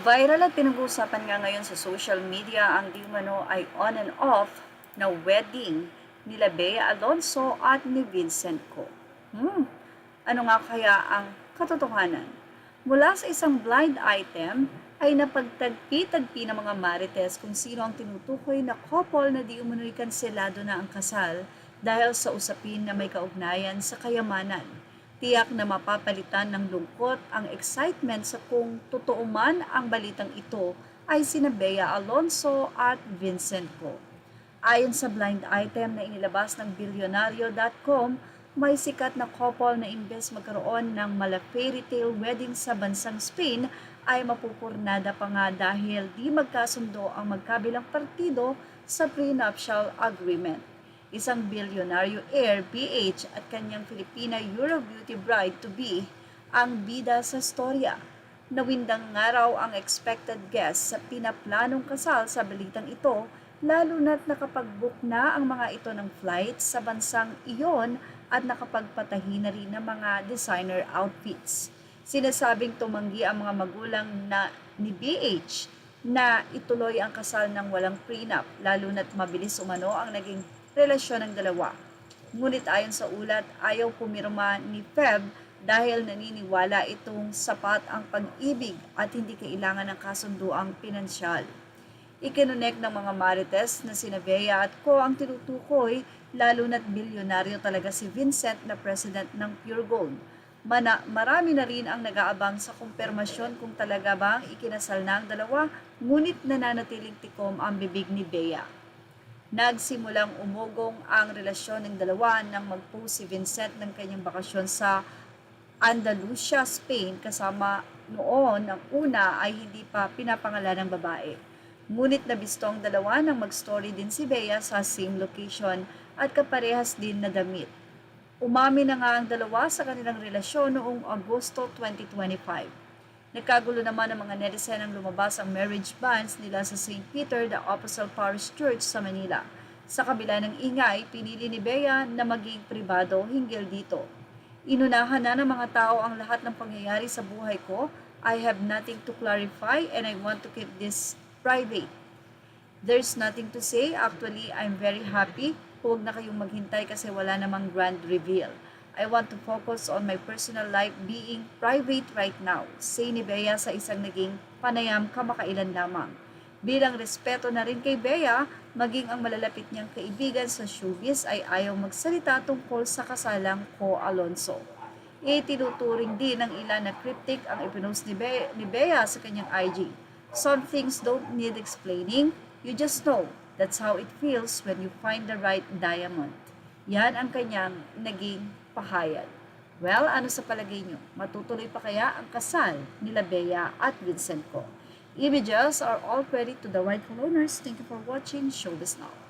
Viral at pinag-uusapan nga ngayon sa social media ang di umano ay on and off na wedding nila Bea Alonso at ni Vincent Co. Ano nga kaya ang katotohanan? Mula sa isang blind item ay napagtagpi-tagpi ng mga marites kung sino ang tinutukoy na couple na di umano'y kanselado na ang kasal dahil sa usapin na may kaugnayan sa kayamanan. Tiyak na mapapalitan ng lungkot ang excitement sa kung totoo man ang balitang ito ay sina Bea Alonso at Vincent Co. Ayon sa blind item na inilabas ng Bilyonaryo.com, may sikat na couple na imbes magkaroon ng mala fairy tale wedding sa bansang Spain ay mapupurnada pa nga dahil di magkasundo ang magkabilang partido sa prenuptial agreement. Isang bilyonaryo heir BH at kanyang Filipina Euro beauty bride-to-be ang bida sa storya. Nawindang nga raw ang expected guest sa pinaplanong kasal sa balitang ito, lalo na't nakapag-book na ang mga ito ng flight sa bansang iyon at nakapagpatahi na rin ng mga designer outfits. Sinasabing tumanggi ang mga magulang na ni BH na ituloy ang kasal ng walang prenup, lalo na't mabilis umano ang naging relasyon ng dalawa. Ngunit ayon sa ulat, ayaw pumirma ni Feb dahil naniniwala itong sapat ang pag-ibig at hindi kailangan ng kasunduang pinansyal. Ikinonek ng mga marites na sina Bea at Co ang tinutukoy, lalo na't bilyonaryo talaga si Vincent na president ng Pure Gold. Marami na rin ang nag-aabang sa kumpirmasyon kung talaga bang ikinasal na ang dalawa, ngunit nananatiling tikom ang bibig ni Bea. Nagsimulang umugong ang relasyon ng dalawa nang mag-post si Vincent ng kanyang bakasyon sa Andalusia, Spain, kasama noon ang una ay hindi pa pinapangalan ng babae. Ngunit nabisto ang dalawa nang mag-story din si Bea sa same location at kaparehas din na damit. Umamin na nga ang dalawa sa kanilang relasyon noong Agosto 2025. Nagkagulo naman ng mga netizen ang lumabas ang marriage bans nila sa St. Peter the Apostle Parish Church sa Manila. Sa kabila ng ingay, pinili ni Bea na maging pribado hinggil dito. Inunahan na ng mga tao ang lahat ng pangyayari sa buhay ko. I have nothing to clarify and I want to keep this private. There's nothing to say. Actually, I'm very happy. Huwag na kayong maghintay kasi wala namang grand reveal. I want to focus on my personal life being private right now, say ni Bea sa isang naging panayam kamakailan lamang. Bilang respeto na rin kay Bea, maging ang malalapit niyang kaibigan sa showbiz ay ayaw magsalita tungkol sa kasalang Co Alonso. Tinuturing din ng ilan na cryptic ang ipinost ni Bea sa kanyang IG. Some things don't need explaining, you just know. That's how it feels when you find the right diamond. Yan ang kanyang naging pahayag. Well, ano sa palagay nyo? Matutuloy pa kaya ang kasal nila Bea at Vincent Co? Images are all credit to the rightful owners. Thank you for watching. Show this now.